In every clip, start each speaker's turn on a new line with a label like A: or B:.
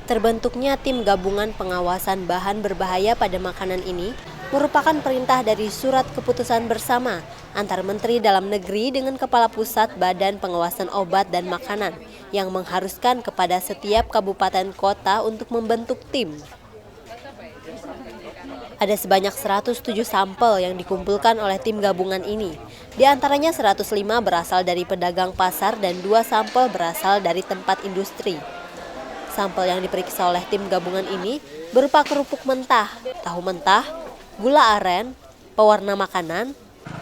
A: Terbentuknya tim gabungan pengawasan bahan berbahaya pada makanan ini merupakan perintah dari surat keputusan bersama antar Menteri Dalam Negeri dengan Kepala Pusat Badan Pengawasan Obat dan Makanan yang mengharuskan kepada setiap kabupaten kota untuk membentuk tim. Ada sebanyak 107 sampel yang dikumpulkan oleh tim gabungan ini. Di antaranya 105 berasal dari pedagang pasar dan 2 sampel berasal dari tempat industri. Sampel yang diperiksa oleh tim gabungan ini berupa kerupuk mentah, tahu mentah, gula aren, pewarna makanan,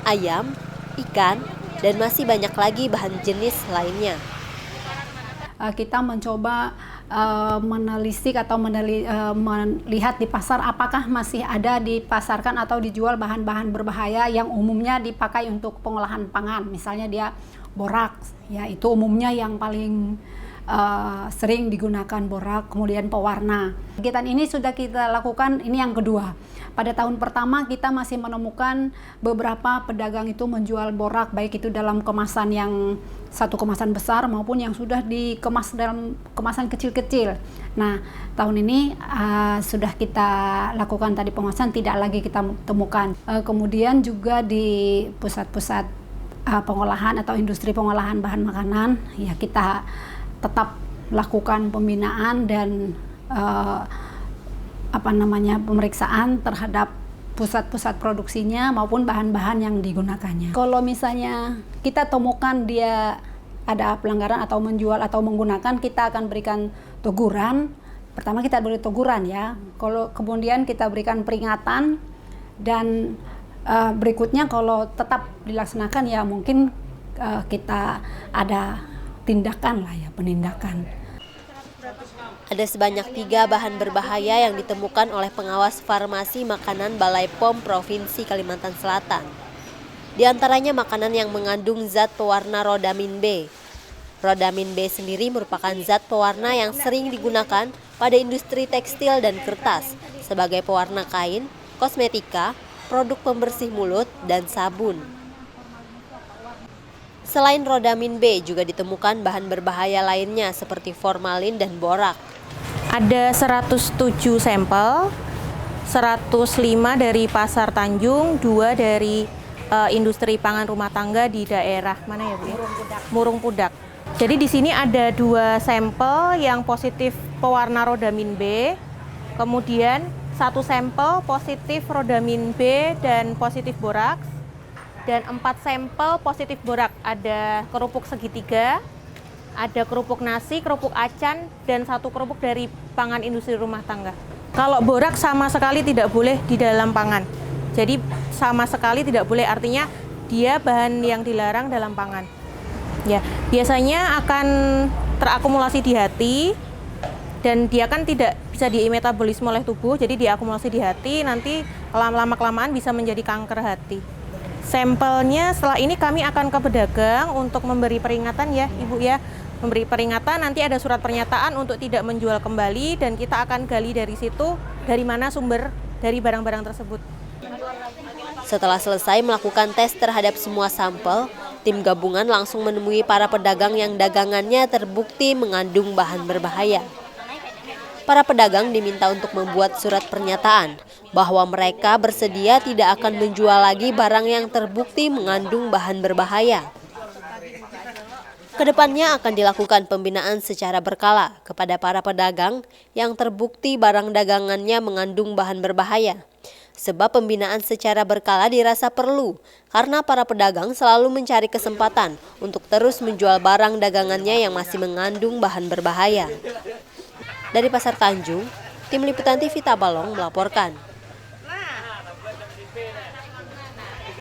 A: ayam, ikan, dan masih banyak lagi bahan jenis lainnya.
B: Kita mencoba menelisik atau melihat di pasar apakah masih ada dipasarkan atau dijual bahan-bahan berbahaya yang umumnya dipakai untuk pengolahan pangan. Misalnya dia boraks, ya itu umumnya yang paling sering digunakan borak, kemudian pewarna. Kegiatan ini sudah kita lakukan, ini yang kedua. Pada tahun pertama kita masih menemukan beberapa pedagang itu menjual borak, baik itu dalam kemasan yang satu kemasan besar maupun yang sudah dikemas dalam kemasan kecil-kecil. Nah, tahun ini sudah kita lakukan tadi pengawasan, tidak lagi kita temukan. Kemudian juga di pusat-pusat pengolahan atau industri pengolahan bahan makanan, ya kita tetap lakukan pembinaan dan pemeriksaan terhadap pusat-pusat produksinya maupun bahan-bahan yang digunakannya. Kalau misalnya kita temukan dia ada pelanggaran atau menjual atau menggunakan, kita akan berikan teguran. Pertama kita beri teguran ya. Kalau kemudian kita berikan peringatan dan berikutnya kalau tetap dilaksanakan ya mungkin kita ada tindakan lah ya, penindakan.
A: Ada sebanyak 3 bahan berbahaya yang ditemukan oleh pengawas farmasi makanan Balai POM Provinsi Kalimantan Selatan. Di antaranya makanan yang mengandung zat pewarna rodamin B. Rodamin B sendiri merupakan zat pewarna yang sering digunakan pada industri tekstil dan kertas sebagai pewarna kain, kosmetika, produk pembersih mulut, dan sabun. Selain rodamin B, juga ditemukan bahan berbahaya lainnya seperti formalin dan borak.
C: Ada 107 sampel, 105 dari Pasar Tanjung, 2 dari industri pangan rumah tangga di daerah mana ya Bu? Murung Pudak. Jadi di sini ada 2 sampel yang positif pewarna rodamin B, kemudian 1 sampel positif rodamin B dan positif boraks, dan 4 sampel positif borak. Ada kerupuk segitiga, ada kerupuk nasi, kerupuk acan, dan 1 kerupuk dari pangan industri rumah tangga. Kalau borak sama sekali tidak boleh di dalam pangan. Jadi sama sekali tidak boleh, artinya dia bahan yang dilarang dalam pangan. Ya, biasanya akan terakumulasi di hati dan dia kan tidak bisa dimetabolisme oleh tubuh, jadi diakumulasi di hati, nanti lama-lama kelamaan bisa menjadi kanker hati. Sampelnya setelah ini kami akan ke pedagang untuk memberi peringatan ya Ibu ya. Memberi peringatan, nanti ada surat pernyataan untuk tidak menjual kembali dan kita akan gali dari situ dari mana sumber dari barang-barang tersebut.
A: Setelah selesai melakukan tes terhadap semua sampel, tim gabungan langsung menemui para pedagang yang dagangannya terbukti mengandung bahan berbahaya. Para pedagang diminta untuk membuat surat pernyataan bahwa mereka bersedia tidak akan menjual lagi barang yang terbukti mengandung bahan berbahaya. Kedepannya akan dilakukan pembinaan secara berkala kepada para pedagang yang terbukti barang dagangannya mengandung bahan berbahaya. Sebab pembinaan secara berkala dirasa perlu karena para pedagang selalu mencari kesempatan untuk terus menjual barang dagangannya yang masih mengandung bahan berbahaya. Dari Pasar Tanjung, Tim Liputan TV Tabalong melaporkan.